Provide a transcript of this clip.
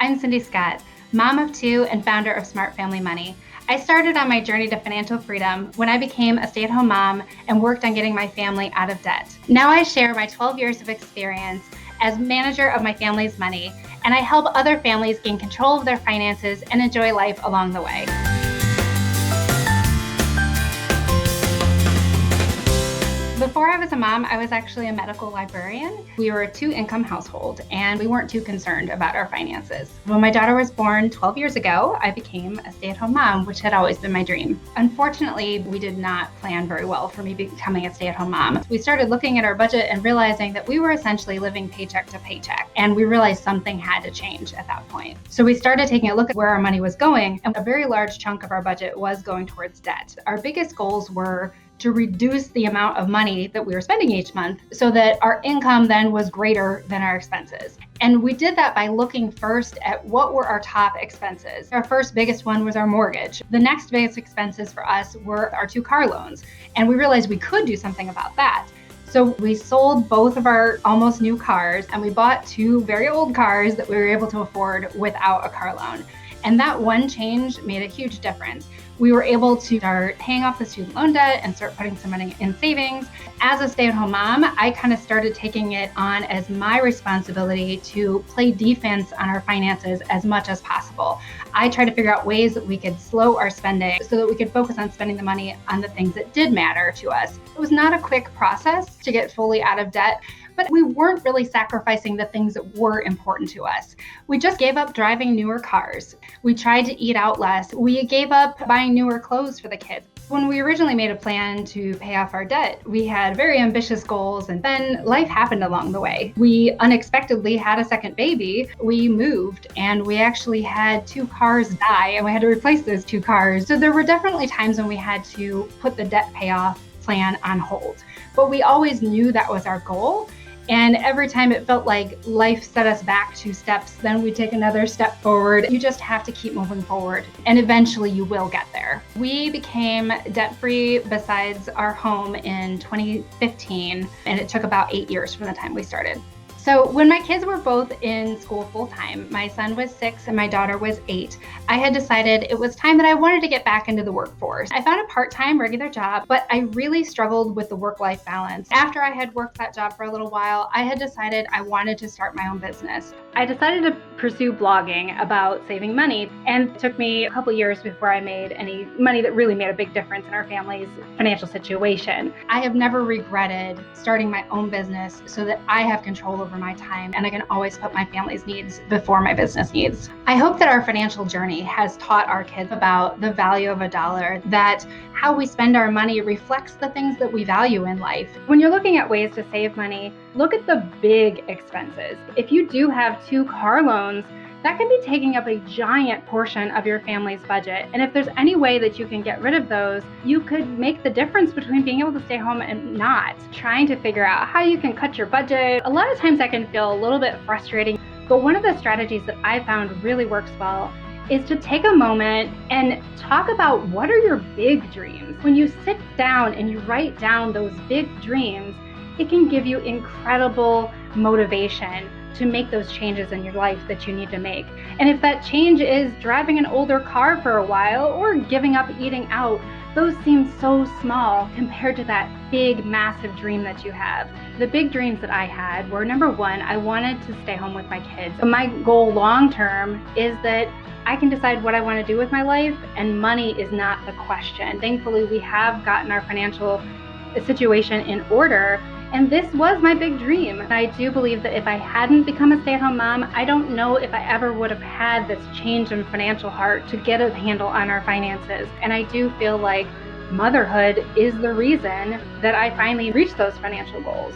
I'm Cindy Scott, mom of two and founder of Smart Family Money. I started on my journey to financial freedom when I became a stay-at-home mom and worked on getting my family out of debt. Now I share my 12 years of experience as manager of my family's money, and I help other families gain control of their finances and enjoy life along the way. Before I was a mom, I was actually a medical librarian. We were a two-income household, and we weren't too concerned about our finances. When my daughter was born 12 years ago, I became a stay-at-home mom, which had always been my dream. Unfortunately, we did not plan very well for me becoming a stay-at-home mom. We started looking at our budget and realizing that we were essentially living paycheck to paycheck, and we realized something had to change at that point. So we started taking a look at where our money was going, and a very large chunk of our budget was going towards debt. Our biggest goals were to reduce the amount of money that we were spending each month so that our income then was greater than our expenses. And we did that by looking first at what were our top expenses. Our first biggest one was our mortgage. The next biggest expenses for us were our two car loans. And we realized we could do something about that. So we sold both of our almost new cars and we bought two very old cars that we were able to afford without a car loan. And that one change made a huge difference. We were able to start paying off the student loan debt and start putting some money in savings. As a stay-at-home mom, I kind of started taking it on as my responsibility to play defense on our finances as much as possible. I tried to figure out ways that we could slow our spending so that we could focus on spending the money on the things that did matter to us. It was not a quick process to get fully out of debt, but we weren't really sacrificing the things that were important to us. We just gave up driving newer cars. We tried to eat out less. We gave up buying newer clothes for the kids. When we originally made a plan to pay off our debt, we had very ambitious goals, and then life happened along the way. We unexpectedly had a second baby. We moved, and we actually had two cars die, and we had to replace those two cars. So there were definitely times when we had to put the debt payoff plan on hold. But we always knew that was our goal. And every time it felt like life set us back 2 steps, then we take another step forward. You just have to keep moving forward, and eventually you will get there. We became debt-free besides our home in 2015, and it took about 8 years from the time we started. So when my kids were both in school full-time, my son was 6 and my daughter was 8, I had decided it was time that I wanted to get back into the workforce. I found a part-time regular job, but I really struggled with the work-life balance. After I had worked that job for a little while, I had decided I wanted to start my own business. I decided to pursue blogging about saving money, and it took me a couple years before I made any money that really made a big difference in our family's financial situation. I have never regretted starting my own business so that I have control over my time and I can always put my family's needs before my business needs. I hope that our financial journey has taught our kids about the value of a dollar, that how we spend our money reflects the things that we value in life. When you're looking at ways to save money, look at the big expenses. If you do have 2 car loans, that can be taking up a giant portion of your family's budget. And if there's any way that you can get rid of those, you could make the difference between being able to stay home and not. Trying to figure out how you can cut your budget. A lot of times that can feel a little bit frustrating, but one of the strategies that I found really works well is to take a moment and talk about what are your big dreams. When you sit down and you write down those big dreams, it can give you incredible motivation to make those changes in your life that you need to make. And if that change is driving an older car for a while or giving up eating out, those seem so small compared to that big, massive dream that you have. The big dreams that I had were, number one, I wanted to stay home with my kids. My goal long-term is that I can decide what I want to do with my life, and money is not the question. Thankfully, we have gotten our financial situation in order, and this was my big dream. And I do believe that if I hadn't become a stay-at-home mom, I don't know if I ever would have had this change in financial heart to get a handle on our finances. And I do feel like motherhood is the reason that I finally reached those financial goals.